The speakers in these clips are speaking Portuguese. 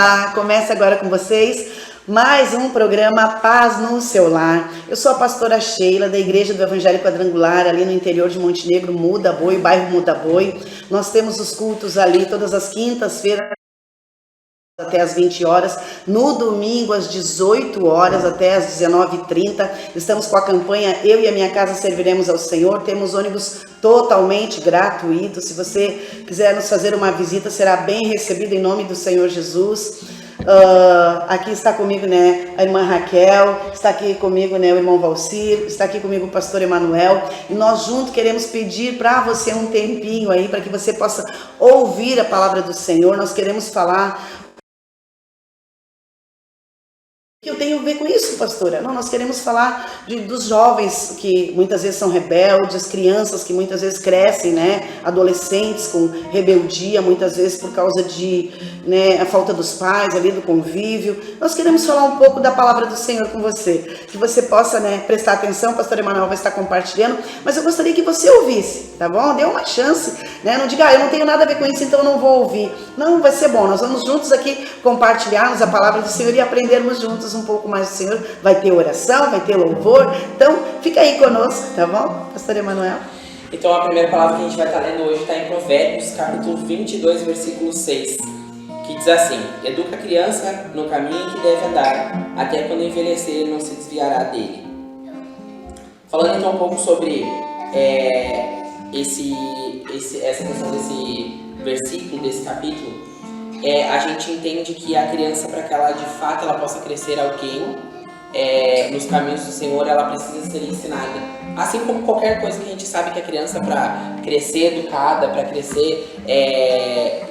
Olá, começa agora com vocês mais um programa Paz no Seu Lar. Eu sou a pastora Sheila, da Igreja do Evangelho Quadrangular, ali no interior de Montenegro, Muda Boi, bairro Muda Boi. Nós temos os cultos ali todas as quintas-feiras até às 20 horas, no domingo às 18 horas até às 19h30. Estamos com a campanha Eu e a Minha Casa Serviremos ao Senhor. Temos ônibus totalmente gratuito. Se você quiser nos fazer uma visita, será bem recebido em nome do Senhor Jesus. Aqui está comigo, né, a irmã Raquel, está aqui comigo, né, o irmão Valcir, está aqui comigo o pastor Emanuel, e nós juntos queremos pedir para você um tempinho aí, para que você possa ouvir a palavra do Senhor. Nós queremos falar. O que eu tenho a ver com isso, pastora? Não, nós queremos falar dos jovens que muitas vezes são rebeldes, crianças que muitas vezes crescem, né? Adolescentes com rebeldia, muitas vezes por causa de, né, a falta dos pais, ali do convívio. Nós queremos falar um pouco da palavra do Senhor com você, que você possa, né, prestar atenção. O pastor Emanuel vai estar compartilhando, mas eu gostaria que você ouvisse, tá bom? Dê uma chance, né? Não diga, eu não tenho nada a ver com isso, então eu não vou ouvir. Não, vai ser bom. Nós vamos juntos aqui compartilharmos a palavra do Senhor e aprendermos juntos um pouco mais do Senhor. Vai ter oração, vai ter louvor. Então, fica aí conosco, tá bom, pastor Emanuel? Então, a primeira palavra que a gente vai estar lendo hoje está em Provérbios, capítulo 22, versículo 6, que diz assim: educa a criança no caminho que deve andar, até quando envelhecer ele não se desviará dele. Falando então um pouco sobre essa questão desse versículo, desse capítulo, a gente entende que a criança, para que ela de fato ela possa crescer alguém nos caminhos do Senhor, ela precisa ser ensinada. Assim como qualquer coisa que a gente sabe que a criança, para crescer educada, para crescer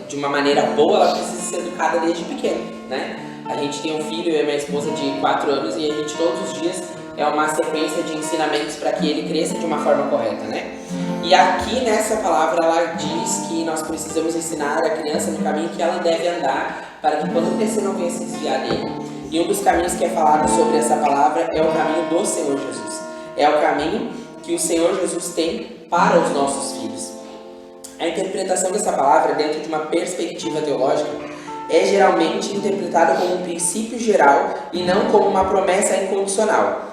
de uma maneira boa, ela precisa ser educada desde pequena, né? A gente tem um filho, eu e minha esposa, de 4 anos, e a gente todos os dias é uma sequência de ensinamentos para que ele cresça de uma forma correta, né? E aqui nessa palavra ela diz que nós precisamos ensinar a criança no caminho que ela deve andar, para que quando crescer não venha se desviar dele. E um dos caminhos que é falado sobre essa palavra é o caminho do Senhor Jesus. É o caminho que o Senhor Jesus tem para os nossos filhos. A interpretação dessa palavra, dentro de uma perspectiva teológica, é geralmente interpretada como um princípio geral e não como uma promessa incondicional.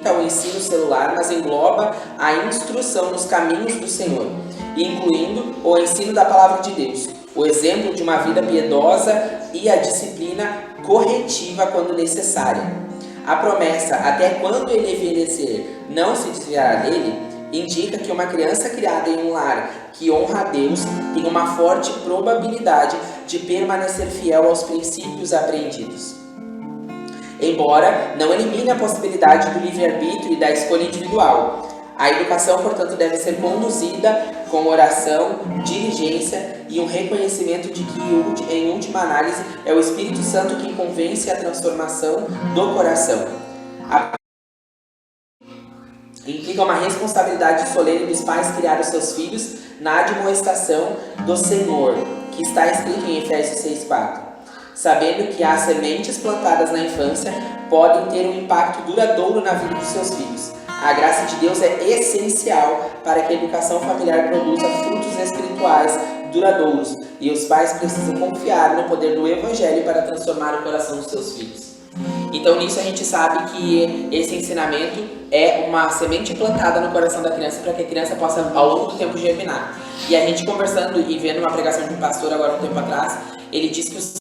O ensino celular, mas engloba a instrução nos caminhos do Senhor, incluindo o ensino da palavra de Deus, o exemplo de uma vida piedosa e a disciplina corretiva quando necessária. A promessa, até quando ele envelhecer não se desviará dele, indica que uma criança criada em um lar que honra a Deus tem uma forte probabilidade de permanecer fiel aos princípios aprendidos. Embora não elimine a possibilidade do livre-arbítrio e da escolha individual. A educação, portanto, deve ser conduzida com oração, diligência e um reconhecimento de que, em última análise, é o Espírito Santo quem convence a transformação do coração. Implica uma responsabilidade solene dos pais criar os seus filhos na admoestação do Senhor, que está escrito em Efésios 6,4. Sabendo que as sementes plantadas na infância podem ter um impacto duradouro na vida dos seus filhos. A graça de Deus é essencial para que a educação familiar produza frutos espirituais duradouros, e os pais precisam confiar no poder do Evangelho para transformar o coração dos seus filhos. Então nisso a gente sabe que esse ensinamento é uma semente plantada no coração da criança para que a criança possa ao longo do tempo germinar. E a gente conversando e vendo uma pregação de um pastor agora um tempo atrás, ele disse que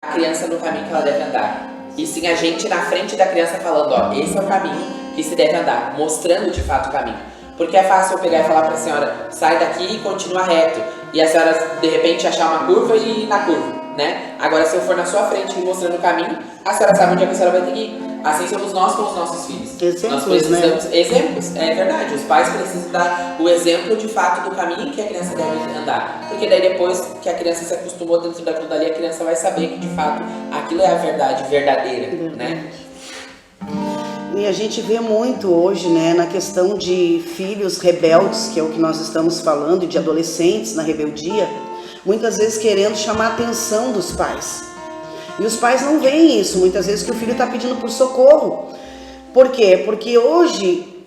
a criança no caminho que ela deve andar. E sim a gente na frente da criança falando, ó, esse é o caminho que se deve andar, mostrando de fato o caminho. Porque é fácil eu pegar e falar para a senhora, sai daqui e continua reto. E a senhora de repente achar uma curva e ir na curva, né? Agora se eu for na sua frente e mostrando o caminho, a senhora sabe onde é que a senhora vai ter que ir. Assim somos nós com os nossos filhos. Exemplos, nós precisamos, né? Exemplos, é verdade. Os pais precisam dar o exemplo de fato do caminho que a criança deve andar. Porque daí depois que a criança se acostumou dentro daquilo dali, a criança vai saber que de fato aquilo é a verdade verdadeira, né? E a gente vê muito hoje, né, na questão de filhos rebeldes, que é o que nós estamos falando, de adolescentes na rebeldia, muitas vezes querendo chamar a atenção dos pais. E os pais não veem isso, muitas vezes, que o filho está pedindo por socorro. Por quê? Porque hoje,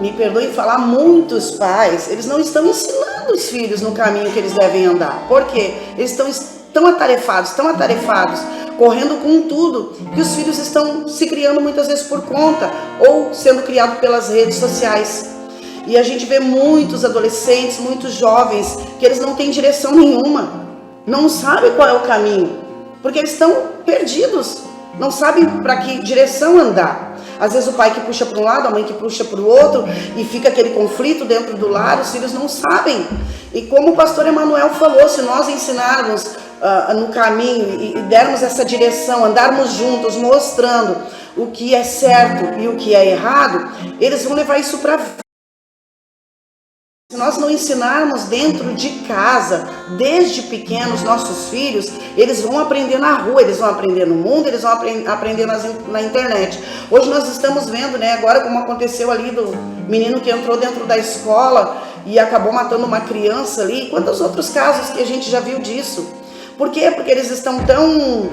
me perdoem falar, muitos pais, eles não estão ensinando ensinando os filhos no caminho que eles devem andar. Por quê? Eles estão tão atarefados, correndo com tudo, que os filhos estão se criando muitas vezes por conta, ou sendo criados pelas redes sociais. E a gente vê muitos adolescentes, muitos jovens, que eles não têm direção nenhuma, não sabem qual é o caminho, porque eles estão perdidos, não sabem para que direção andar. Às vezes o pai que puxa para um lado, a mãe que puxa para o outro, e fica aquele conflito dentro do lar, os filhos não sabem. E como o pastor Emanuel falou, se nós ensinarmos no caminho e dermos essa direção, andarmos juntos, mostrando o que é certo e o que é errado, eles vão levar isso para a vida. Se nós não ensinarmos dentro de casa, desde pequenos, nossos filhos, eles vão aprender na rua, eles vão aprender no mundo, eles vão aprender na internet. Hoje nós estamos vendo, né, agora como aconteceu ali do menino que entrou dentro da escola e acabou matando uma criança ali. Quantos outros casos que a gente já viu disso? Por quê? Porque eles estão tão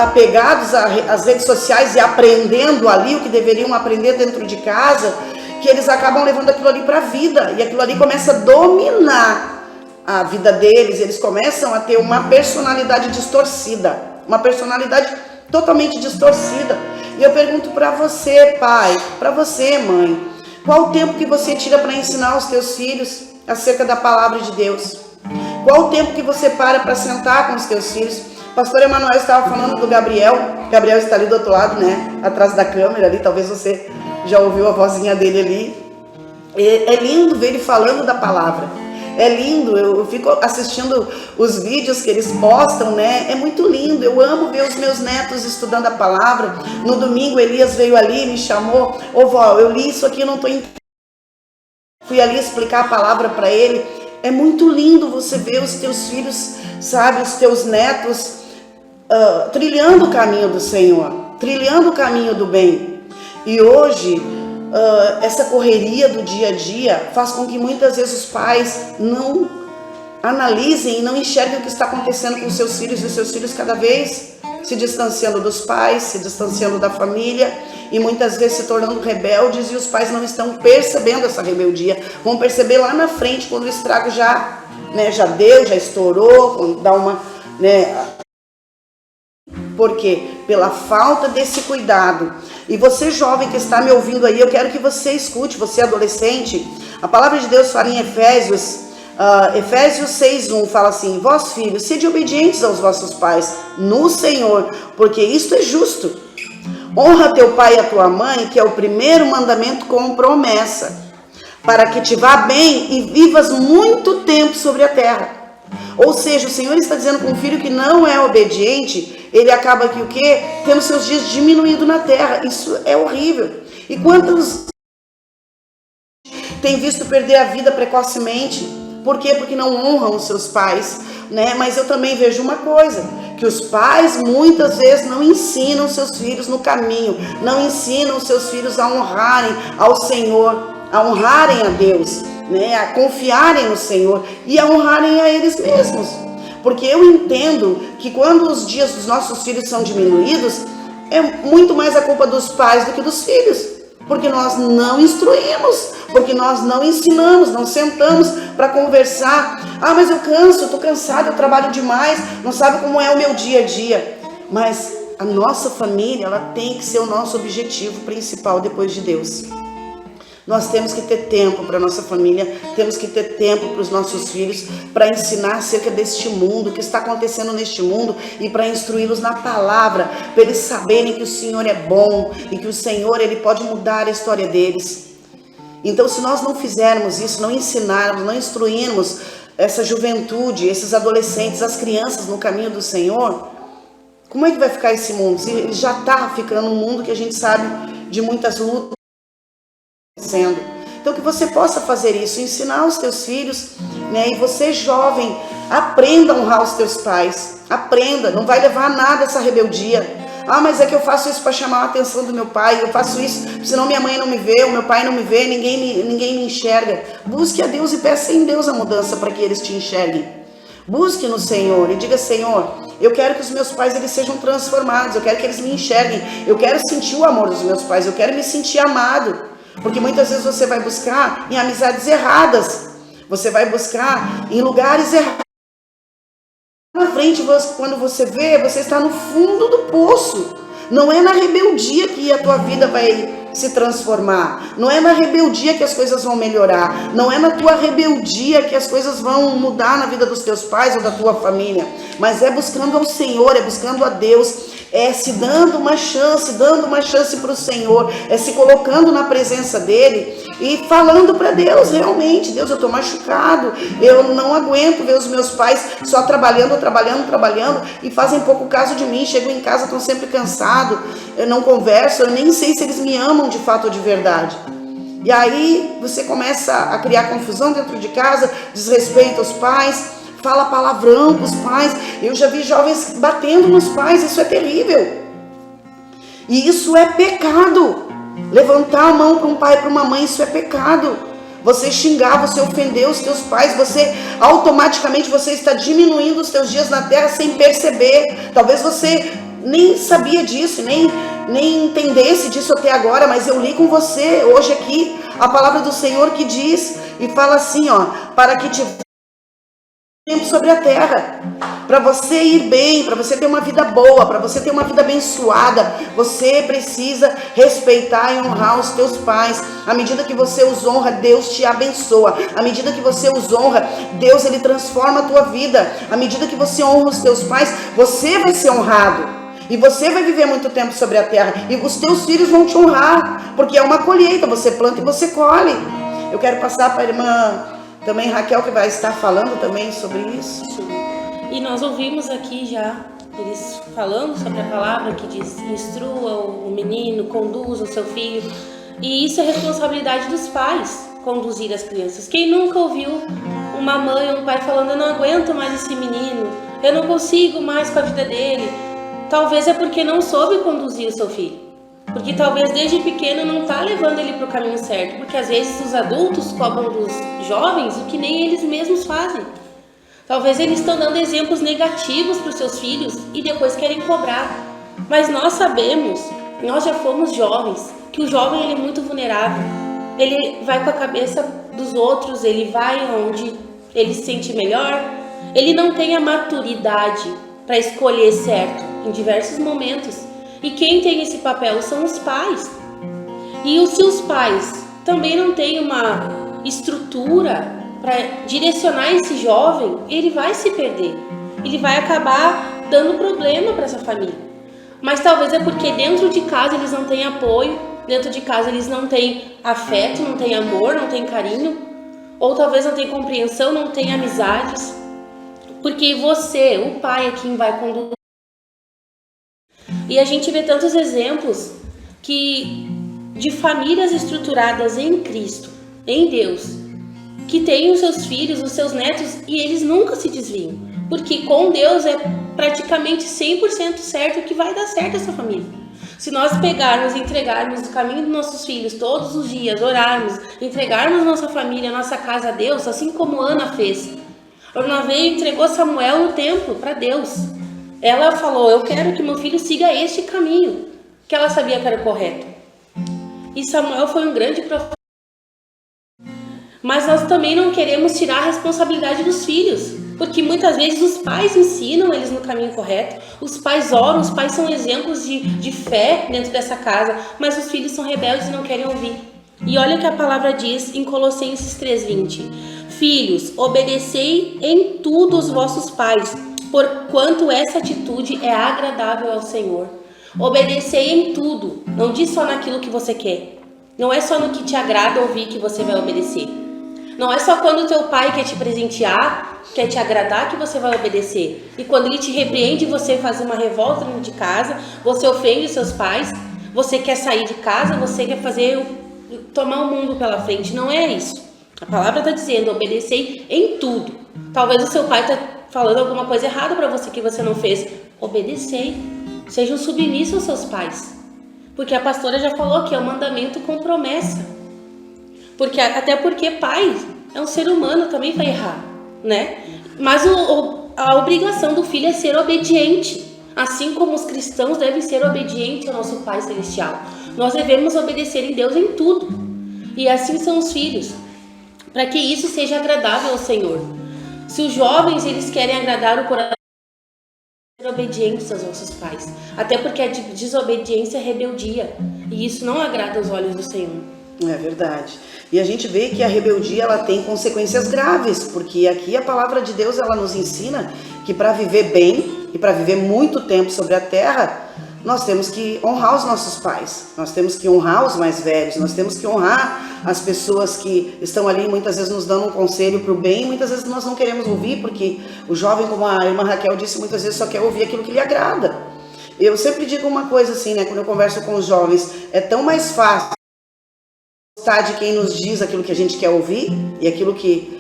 apegados às redes sociais e aprendendo ali o que deveriam aprender dentro de casa, que eles acabam levando aquilo ali para a vida, e aquilo ali começa a dominar a vida deles, eles começam a ter uma personalidade distorcida, uma personalidade totalmente distorcida. E eu pergunto para você, pai, para você, mãe, qual o tempo que você tira para ensinar os teus filhos acerca da palavra de Deus? Qual o tempo que você para sentar com os teus filhos? O pastor Emanuel estava falando do Gabriel está ali do outro lado, né, atrás da câmera ali, talvez você já ouviu a vozinha dele ali. É lindo ver ele falando da palavra. É lindo, eu fico assistindo os vídeos que eles postam, né? É muito lindo, eu amo ver os meus netos estudando a palavra. No domingo, Elias veio ali e me chamou: ô vó, eu li isso aqui, eu não estou entendendo. Fui ali explicar a palavra para ele. É muito lindo você ver os teus filhos, sabe, os teus netos trilhando o caminho do Senhor, trilhando o caminho do bem. E hoje, essa correria do dia a dia faz com que muitas vezes os pais não analisem e não enxerguem o que está acontecendo com os seus filhos, e os seus filhos cada vez se distanciando dos pais, se distanciando da família, e muitas vezes se tornando rebeldes, e os pais não estão percebendo essa rebeldia. Vão perceber lá na frente, quando o estrago já deu, já estourou, quando dá uma... Por quê? Pela falta desse cuidado. E você jovem que está me ouvindo aí, eu quero que você escute, você adolescente. A palavra de Deus fala em Efésios 6:1, fala assim: vós filhos, sede obedientes aos vossos pais no Senhor, porque isto é justo. Honra teu pai e a tua mãe, que é o primeiro mandamento com promessa, para que te vá bem e vivas muito tempo sobre a terra. Ou seja, o Senhor está dizendo que um filho que não é obediente, ele acaba aqui o quê? Tendo seus dias diminuídos na terra. Isso é horrível. E quantos tem visto perder a vida precocemente? Por quê? Porque não honram os seus pais, né? Mas eu também vejo uma coisa, que os pais muitas vezes não ensinam seus filhos no caminho, não ensinam os seus filhos a honrarem ao Senhor, a honrarem a Deus, né? A confiarem no Senhor e a honrarem a eles mesmos. Porque eu entendo que quando os dias dos nossos filhos são diminuídos, é muito mais a culpa dos pais do que dos filhos. Porque nós não instruímos, porque nós não ensinamos, não sentamos para conversar. Ah, mas eu canso, eu estou cansado, eu trabalho demais, não sabe como é o meu dia a dia. Mas a nossa família, ela tem que ser o nosso objetivo principal depois de Deus. Nós temos que ter tempo para a nossa família, temos que ter tempo para os nossos filhos, para ensinar acerca deste mundo, o que está acontecendo neste mundo, e para instruí-los na palavra, para eles saberem que o Senhor é bom e que o Senhor, Ele pode mudar a história deles. Então, se nós não fizermos isso, não ensinarmos, não instruirmos essa juventude, esses adolescentes, as crianças no caminho do Senhor, como é que vai ficar esse mundo? Se ele já está ficando um mundo que a gente sabe de muitas lutas. Então que você possa fazer isso, ensinar os teus filhos, né? E você jovem, aprenda a honrar os teus pais, aprenda, não vai levar a nada essa rebeldia. Ah, mas é que eu faço isso para chamar a atenção do meu pai, eu faço isso senão minha mãe não me vê, o meu pai não me vê, ninguém me enxerga. Busque a Deus e peça em Deus a mudança para que eles te enxerguem. Busque no Senhor e diga: Senhor, eu quero que os meus pais eles sejam transformados, eu quero que eles me enxerguem, eu quero sentir o amor dos meus pais, eu quero me sentir amado. Porque muitas vezes você vai buscar em amizades erradas. Você vai buscar em lugares errados. Na frente, quando você vê, você está no fundo do poço. Não é na rebeldia que a tua vida vai se transformar. Não é na rebeldia que as coisas vão melhorar. Não é na tua rebeldia que as coisas vão mudar na vida dos teus pais ou da tua família. Mas é buscando ao Senhor, é buscando a Deus, é se dando uma chance para o Senhor, é se colocando na presença dEle e falando para Deus, realmente, Deus, eu estou machucado, eu não aguento ver os meus pais só trabalhando e fazem pouco caso de mim, chegam em casa, estão sempre cansados, eu não converso, eu nem sei se eles me amam de fato ou de verdade. E aí você começa a criar confusão dentro de casa, desrespeito aos pais, fala palavrão com os pais. Eu já vi jovens batendo nos pais, isso é terrível. E isso é pecado. Levantar a mão para um pai e para uma mãe, isso é pecado. Você xingar, você ofender os teus pais, você automaticamente você está diminuindo os teus dias na terra sem perceber. Talvez você nem sabia disso, nem entendesse disso até agora, mas eu li com você hoje aqui a palavra do Senhor que diz e fala assim, ó, para que te tempo sobre a terra, para você ir bem, para você ter uma vida boa, para você ter uma vida abençoada, você precisa respeitar e honrar os teus pais. À medida que você os honra, Deus te abençoa. À medida que você os honra, Deus ele transforma a tua vida. À medida que você honra os teus pais, você vai ser honrado. E você vai viver muito tempo sobre a terra. E os teus filhos vão te honrar, porque é uma colheita, você planta e você colhe. Eu quero passar para a irmã também Raquel, que vai estar falando também sobre isso. E nós ouvimos aqui já eles falando sobre a palavra que diz: instrua o menino, conduza o seu filho. E isso é responsabilidade dos pais, conduzir as crianças. Quem nunca ouviu uma mãe ou um pai falando: eu não aguento mais esse menino, eu não consigo mais com a vida dele? Talvez é porque não soube conduzir o seu filho. Porque talvez desde pequeno não está levando ele para o caminho certo. Porque às vezes os adultos cobram dos jovens o que nem eles mesmos fazem. Talvez eles estão dando exemplos negativos para os seus filhos e depois querem cobrar. Mas nós sabemos, nós já fomos jovens, que o jovem ele é muito vulnerável. Ele vai com a cabeça dos outros, ele vai onde ele se sente melhor. Ele não tem a maturidade para escolher certo em diversos momentos. E quem tem esse papel são os pais. E se os pais também não têm uma estrutura para direcionar esse jovem, ele vai se perder. Ele vai acabar dando problema para essa família. Mas talvez é porque dentro de casa eles não têm apoio, dentro de casa eles não têm afeto, não têm amor, não têm carinho. Ou talvez não têm compreensão, não têm amizades. Porque você, o pai, é quem vai conduzir. E a gente vê tantos exemplos de famílias estruturadas em Cristo, em Deus, que têm os seus filhos, os seus netos, e eles nunca se desviam. Porque com Deus é praticamente 100% certo que vai dar certo essa família. Se nós pegarmos e entregarmos o caminho dos nossos filhos todos os dias, orarmos, entregarmos nossa família, nossa casa a Deus, assim como Ana fez. Ana veio e entregou Samuel no templo para Deus. Ela falou: eu quero que meu filho siga este caminho, que ela sabia que era o correto. E Samuel foi um grande profeta. Mas nós também não queremos tirar a responsabilidade dos filhos, porque muitas vezes os pais ensinam eles no caminho correto, os pais oram, os pais são exemplos de fé dentro dessa casa, mas os filhos são rebeldes e não querem ouvir. E olha o que a palavra diz em Colossenses 3:20: filhos, obedecei em tudo os vossos pais, porquanto essa atitude é agradável ao Senhor. Obedecei em tudo, não diz só naquilo que você quer. Não é só no que te agrada ouvir que você vai obedecer. Não é só quando o teu pai quer te presentear, quer te agradar, que você vai obedecer. E quando ele te repreende, você faz uma revolta dentro de casa, você ofende seus pais, você quer sair de casa, você quer tomar o mundo pela frente. Não é isso. A palavra está dizendo: obedecei em tudo. Talvez o seu pai está falando alguma coisa errada para você que você não fez. Obedecei. Sejam submissos aos seus pais. Porque a pastora já falou que é um mandamento com promessa. Até porque pai é um ser humano, também vai errar, né? Mas a obrigação do filho é ser obediente. Assim como os cristãos devem ser obedientes ao nosso Pai Celestial. Nós devemos obedecer em Deus em tudo. E assim são os filhos. para que isso seja agradável ao Senhor. Se os jovens eles querem agradar o coração, ser obedientes aos nossos pais, até porque a desobediência é rebeldia, e isso não agrada aos olhos do Senhor. É verdade. E a gente vê que a rebeldia ela tem consequências graves, porque aqui a palavra de Deus ela nos ensina que para viver bem e para viver muito tempo sobre a terra, nós temos que honrar os nossos pais, nós temos que honrar os mais velhos, nós temos que honrar as pessoas que estão ali muitas vezes nos dando um conselho para o bem, e muitas vezes nós não queremos ouvir, porque o jovem, como a irmã Raquel disse, muitas vezes só quer ouvir aquilo que lhe agrada. Eu sempre digo uma coisa assim, né, quando eu converso com os jovens, é tão mais fácil gostar de quem nos diz aquilo que a gente quer ouvir e aquilo que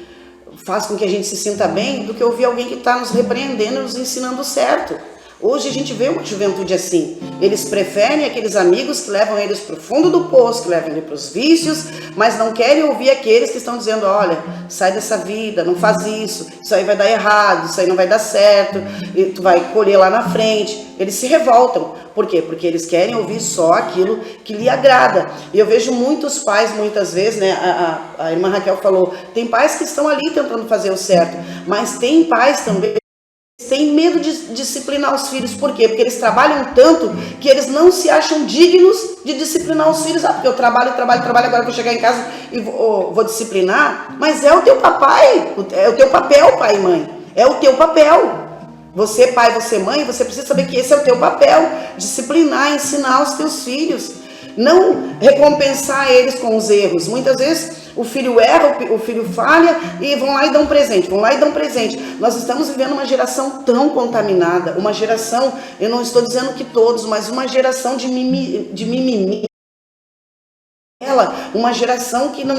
faz com que a gente se sinta bem, do que ouvir alguém que está nos repreendendo e nos ensinando certo. Hoje a gente vê uma juventude assim, eles preferem aqueles amigos que levam eles para o fundo do poço, que levam eles para os vícios, mas não querem ouvir aqueles que estão dizendo, olha, sai dessa vida, não faz isso aí vai dar errado, isso aí não vai dar certo, e tu vai colher lá na frente. Eles se revoltam. Por quê? Porque eles querem ouvir só aquilo que lhe agrada. E eu vejo muitos pais, muitas vezes, né, a irmã Raquel falou, tem pais que estão ali tentando fazer o certo, mas tem pais também têm medo de disciplinar os filhos. Por quê? Porque eles trabalham tanto que eles não se acham dignos de disciplinar os filhos. Porque eu trabalho, agora vou chegar em casa e vou disciplinar. Mas é o teu papai, é o teu papel, pai e mãe. É o teu papel. Você, pai, você, mãe, você precisa saber que esse é o teu papel. Disciplinar, ensinar os teus filhos. Não recompensar eles com os erros. Muitas vezes o filho erra, o filho falha e vão lá e dão presente, Nós estamos vivendo uma geração tão contaminada, uma geração, eu não estou dizendo que todos, mas uma geração de mimimi. Uma geração que não...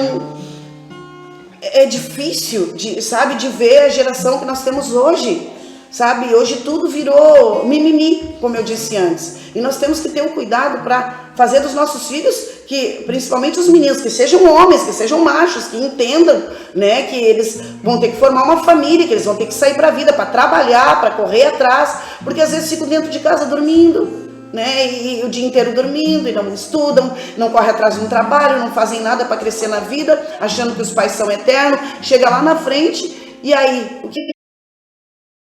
É difícil, de ver a geração que nós temos hoje. Sabe, hoje tudo virou mimimi, como eu disse antes. E nós temos que ter um cuidado para fazer dos nossos filhos, que principalmente os meninos, que sejam homens, que sejam machos, que entendam, né, que eles vão ter que formar uma família, que eles vão ter que sair para a vida, para trabalhar, para correr atrás, porque às vezes ficam dentro de casa dormindo, né, e o dia inteiro dormindo, e não estudam, não correm atrás de um trabalho, não fazem nada para crescer na vida, achando que os pais são eternos. Chega lá na frente, e aí, o que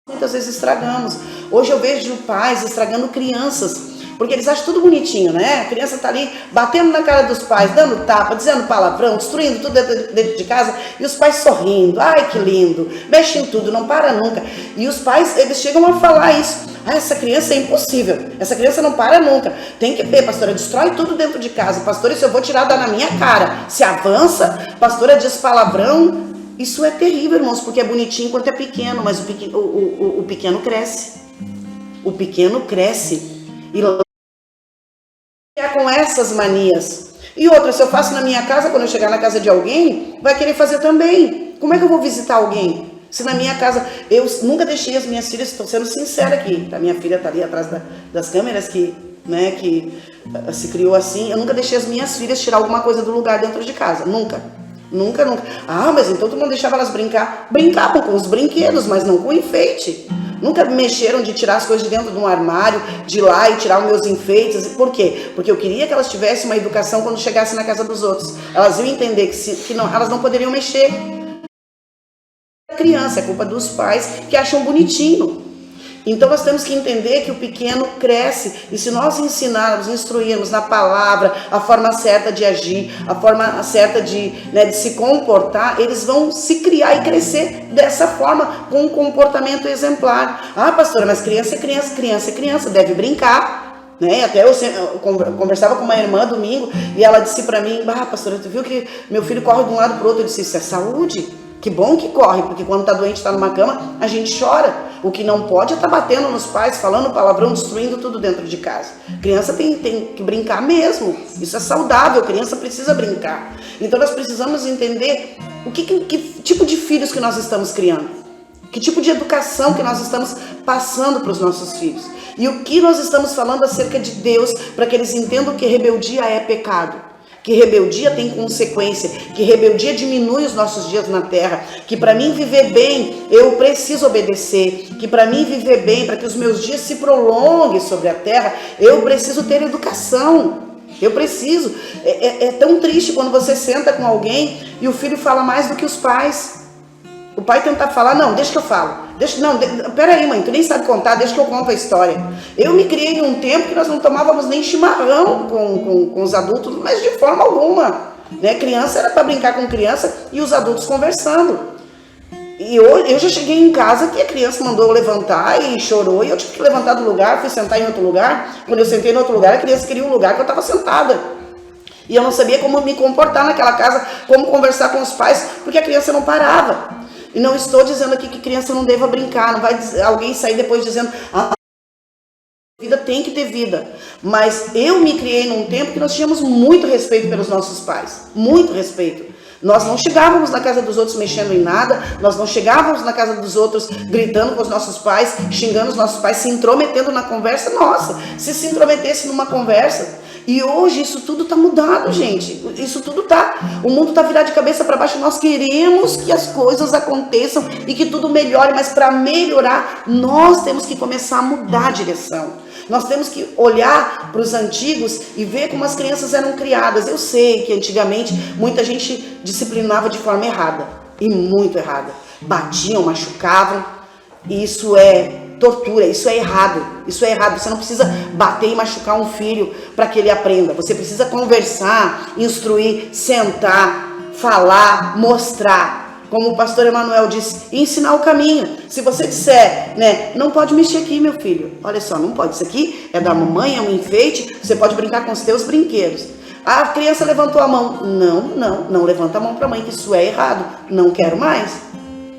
muitas vezes estragamos. Hoje eu vejo pais estragando crianças, porque eles acham tudo bonitinho, né? A criança tá ali batendo na cara dos pais, dando tapa, dizendo palavrão, destruindo tudo dentro de casa, e os pais sorrindo, ai que lindo, mexe em tudo, não para nunca. E os pais, eles chegam a falar isso, essa criança é impossível, essa criança não para nunca, tem que ter, pastora, destrói tudo dentro de casa, pastora, isso eu vou tirar da na minha cara, se avança, pastora diz palavrão. Isso é terrível, irmãos, porque é bonitinho enquanto é pequeno, mas o pequeno cresce. O pequeno cresce. E é com essas manias. E outra, se eu faço na minha casa, quando eu chegar na casa de alguém, vai querer fazer também. Como é que eu vou visitar alguém? Se na minha casa, eu nunca deixei as minhas filhas, estou sendo sincera aqui, a minha filha está ali atrás das câmeras, que se criou assim, eu nunca deixei as minhas filhas tirar alguma coisa do lugar dentro de casa, nunca. Ah, mas então tu não deixava elas brincar? Brincavam com os brinquedos, mas não com enfeite. Nunca mexeram de tirar as coisas de dentro de um armário, de ir lá e tirar os meus enfeites. Por quê? Porque eu queria que elas tivessem uma educação quando chegassem na casa dos outros. Elas iam entender que elas não poderiam mexer. A criança, é culpa dos pais que acham bonitinho. Então nós temos que entender que o pequeno cresce, e se nós ensinarmos, instruirmos na palavra a forma certa de agir, a forma certa de se comportar, eles vão se criar e crescer dessa forma, com um comportamento exemplar. Ah, pastora, mas criança é criança, deve brincar. Né? Até eu conversava com uma irmã domingo, e ela disse para mim, pastora, tu viu que meu filho corre de um lado para o outro? Eu disse, isso é saúde. Que bom que corre, porque quando está doente, está numa cama, a gente chora. O que não pode é estar batendo nos pais, falando palavrão, destruindo tudo dentro de casa. Criança tem que brincar mesmo. Isso é saudável, criança precisa brincar. Então nós precisamos entender que tipo de filhos que nós estamos criando. Que tipo de educação que nós estamos passando para os nossos filhos. E o que nós estamos falando acerca de Deus, para que eles entendam que rebeldia é pecado. Que rebeldia tem consequência, que rebeldia diminui os nossos dias na terra, que para mim viver bem, eu preciso obedecer, que para mim viver bem, para que os meus dias se prolonguem sobre a terra, eu preciso ter educação. Eu preciso. É tão triste quando você senta com alguém e o filho fala mais do que os pais. O pai tenta falar, não, deixa que eu falo. Peraí, mãe, tu nem sabe contar, deixa que eu conto a história. Eu me criei em um tempo que nós não tomávamos nem chimarrão com os adultos, mas de forma alguma. Né? Criança era para brincar com criança e os adultos conversando. E eu já cheguei em casa que a criança mandou eu levantar e chorou, e eu tive que levantar do lugar, fui sentar em outro lugar. Quando eu sentei em outro lugar, a criança queria um lugar que eu estava sentada. E eu não sabia como me comportar naquela casa, como conversar com os pais, porque a criança não parava. E não estou dizendo aqui que criança não deva brincar, não vai alguém sair depois dizendo, vida tem que ter vida. Mas eu me criei num tempo que nós tínhamos muito respeito pelos nossos pais, muito respeito. Nós não chegávamos na casa dos outros mexendo em nada, nós não chegávamos na casa dos outros gritando com os nossos pais, xingando os nossos pais, se intrometendo na conversa. Nossa, se intrometesse numa conversa. E hoje isso tudo está mudado, gente. Isso tudo tá. O mundo está virado de cabeça para baixo. Nós queremos que as coisas aconteçam e que tudo melhore, mas para melhorar, nós temos que começar a mudar a direção. Nós temos que olhar para os antigos e ver como as crianças eram criadas. Eu sei que antigamente muita gente disciplinava de forma errada, e muito errada. Batiam, machucavam, e isso é tortura, isso é errado. Isso é errado. Você não precisa bater e machucar um filho para que ele aprenda. Você precisa conversar, instruir, sentar, falar, mostrar. Como o pastor Emanuel disse, ensinar o caminho. Se você disser, né, não pode mexer aqui, meu filho. Olha só, não pode. Isso aqui é da mamãe, é um enfeite. Você pode brincar com os teus brinquedos. A criança levantou a mão. Não levanta a mão para a mãe, que isso é errado. Não quero mais.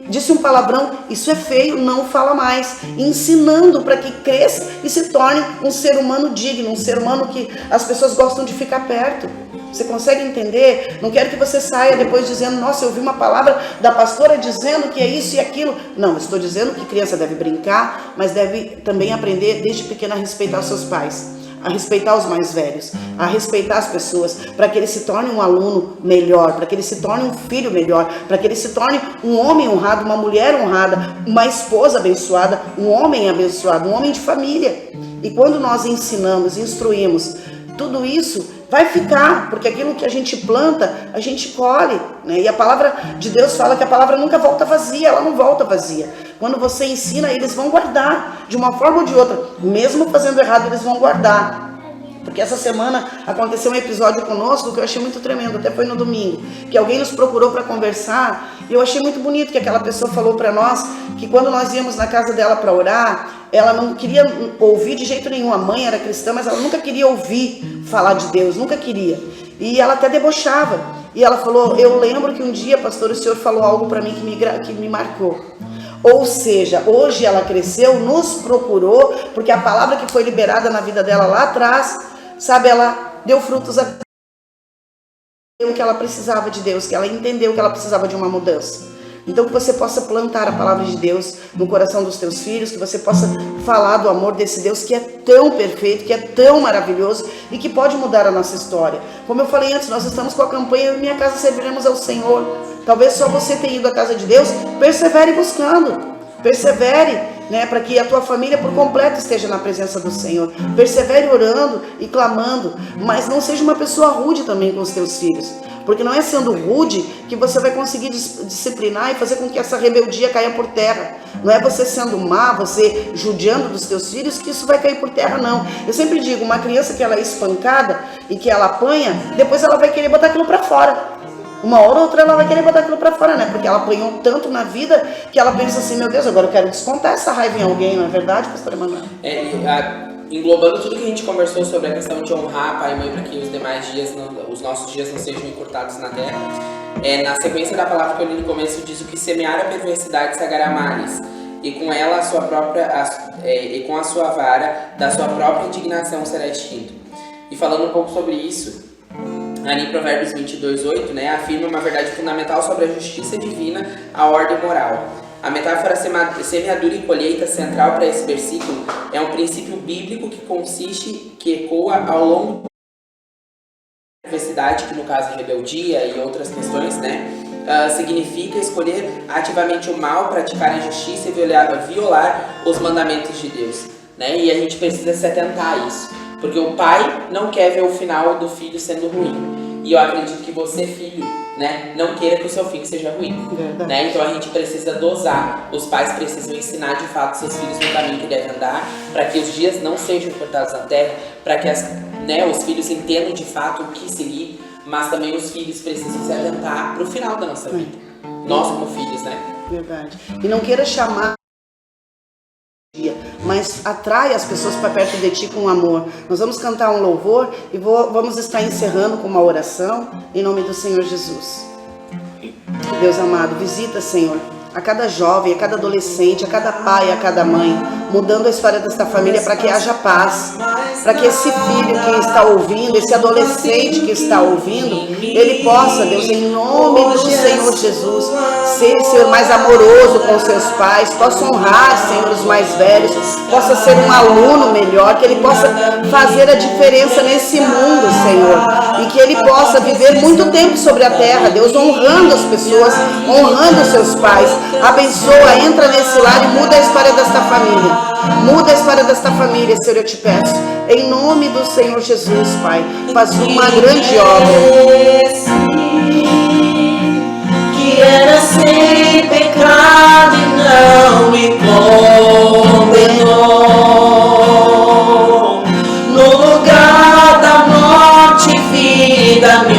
Disse um palavrão, isso é feio, não fala mais. Ensinando para que cresça e se torne um ser humano digno, um ser humano que as pessoas gostam de ficar perto. Você consegue entender? Não quero que você saia depois dizendo, nossa, eu ouvi uma palavra da pastora dizendo que é isso e aquilo. Não, estou dizendo que criança deve brincar, mas deve também aprender desde pequena a respeitar os seus pais, a respeitar os mais velhos, a respeitar as pessoas, para que ele se torne um aluno melhor, para que ele se torne um filho melhor, para que ele se torne um homem honrado, uma mulher honrada, uma esposa abençoada, um homem abençoado, um homem de família. E quando nós ensinamos, instruímos, tudo isso vai ficar, porque aquilo que a gente planta, a gente colhe, né? E a palavra de Deus fala que a palavra nunca volta vazia, ela não volta vazia. Quando você ensina, eles vão guardar, de uma forma ou de outra, mesmo fazendo errado, eles vão guardar. Porque essa semana aconteceu um episódio conosco que eu achei muito tremendo, até foi no domingo, que alguém nos procurou para conversar, e eu achei muito bonito que aquela pessoa falou para nós que quando nós íamos na casa dela para orar, ela não queria ouvir de jeito nenhum. A mãe era cristã, mas ela nunca queria ouvir falar de Deus, nunca queria. E ela até debochava. E ela falou, eu lembro que um dia, pastor, o senhor falou algo para mim que me marcou. Ou seja, hoje ela cresceu, nos procurou, porque a palavra que foi liberada na vida dela lá atrás, sabe, ela deu frutos a que ela precisava de Deus, que ela entendeu que ela precisava de uma mudança. Então que você possa plantar a palavra de Deus no coração dos teus filhos, que você possa falar do amor desse Deus que é tão perfeito, que é tão maravilhoso e que pode mudar a nossa história. Como eu falei antes, nós estamos com a campanha Eu e Minha Casa Serviremos ao Senhor. Talvez só você tenha ido à casa de Deus, persevere buscando, persevere, né, para que a tua família por completo esteja na presença do Senhor. Persevere orando e clamando, mas não seja uma pessoa rude também com os teus filhos. Porque não é sendo rude que você vai conseguir disciplinar e fazer com que essa rebeldia caia por terra. Não é você sendo má, você judiando dos teus filhos, que isso vai cair por terra, não. Eu sempre digo, uma criança que ela é espancada e que ela apanha, depois ela vai querer botar aquilo para fora. Uma hora ou outra ela vai querer botar aquilo para fora, né? Porque ela apanhou tanto na vida que ela pensa assim, meu Deus, agora eu quero descontar essa raiva em alguém, não é verdade, pastor Emanuel? Englobando tudo que a gente conversou sobre a questão de honrar pai e mãe para que os demais dias, os nossos dias não sejam encurtados na terra, na sequência da palavra que eu li no começo diz o que semear a perversidade segará males, e com ela e com a sua vara da sua própria indignação será extinto. E falando um pouco sobre isso, ali em Provérbios 22:8, né, afirma uma verdade fundamental sobre a justiça divina, a ordem moral. A metáfora semeadura e colheita central para esse versículo é um princípio bíblico que ecoa ao longo da adversidade, que no caso é rebeldia e outras questões, né? Significa escolher ativamente o mal, praticar a injustiça e violar os mandamentos de Deus, né? E a gente precisa se atentar a isso. Porque o pai não quer ver o final do filho sendo ruim. E eu acredito que você, filho, né, não queira que o seu filho seja ruim. Né? Então a gente precisa dosar. Os pais precisam ensinar de fato seus filhos no caminho que devem andar, para que os dias não sejam cortados na terra, para que os filhos entendam de fato o que seguir, mas também os filhos precisam se atentar para o final da nossa vida. Nós como filhos, né? Verdade. E não queira chamar, mas atrai as pessoas para perto de ti com amor. Nós vamos cantar um louvor e vamos estar encerrando com uma oração em nome do Senhor Jesus. Deus amado, visita, Senhor, a cada jovem, a cada adolescente, a cada pai, a cada mãe, mudando a história desta família para que haja paz, para que esse filho que está ouvindo, esse adolescente que está ouvindo, ele possa, Deus, em nome do Senhor Jesus, ser, Senhor, mais amoroso com seus pais, possa honrar, Senhor, os mais velhos, possa ser um aluno melhor, que ele possa fazer a diferença nesse mundo, Senhor, e que ele possa viver muito tempo sobre a terra, Deus, honrando as pessoas, honrando os seus pais. Abençoa, entra nesse lar e muda a história desta família. Muda a história desta família, Senhor, eu te peço. Em nome do Senhor Jesus, Pai, faz uma grande obra. Que era sem pecado e não me condenou. No lugar da morte, vida me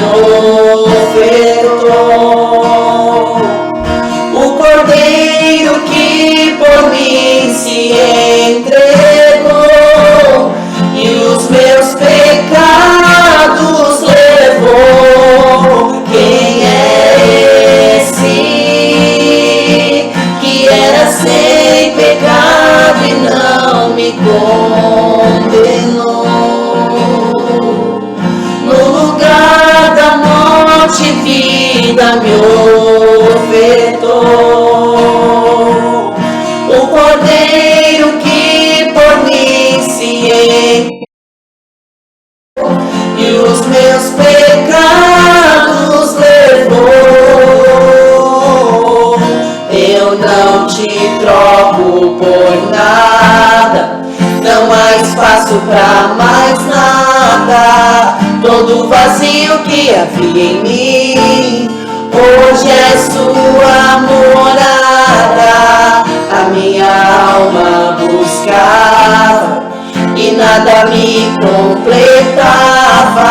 ofertou. O Cordeiro que por mim se entregou e os meus pecados levou. Quem é esse que era sem pecado e não me condenou? No lugar da morte, vida me ofertou. O Cordeiro que por mim se entregou e os meus pecados levou. Eu não te troco por nada, não há espaço pra mais nada. Todo vazio que havia em mim, hoje é sua morada. A minha alma buscava e nada me completava.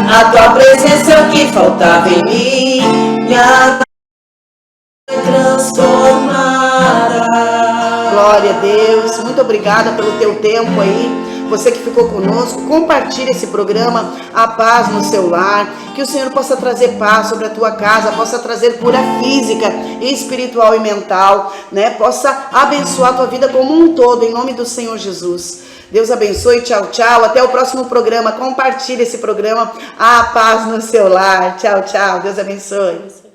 A tua presença é o que faltava em mim, minha vida transformada. Glória a Deus, muito obrigada pelo teu tempo aí. Você que ficou conosco, compartilhe esse programa, a paz no seu lar, que o Senhor possa trazer paz sobre a tua casa, possa trazer cura física, espiritual e mental, né? Possa abençoar a tua vida como um todo, em nome do Senhor Jesus. Deus abençoe, tchau, tchau, até o próximo programa, compartilhe esse programa, a paz no seu lar, tchau, tchau, Deus abençoe.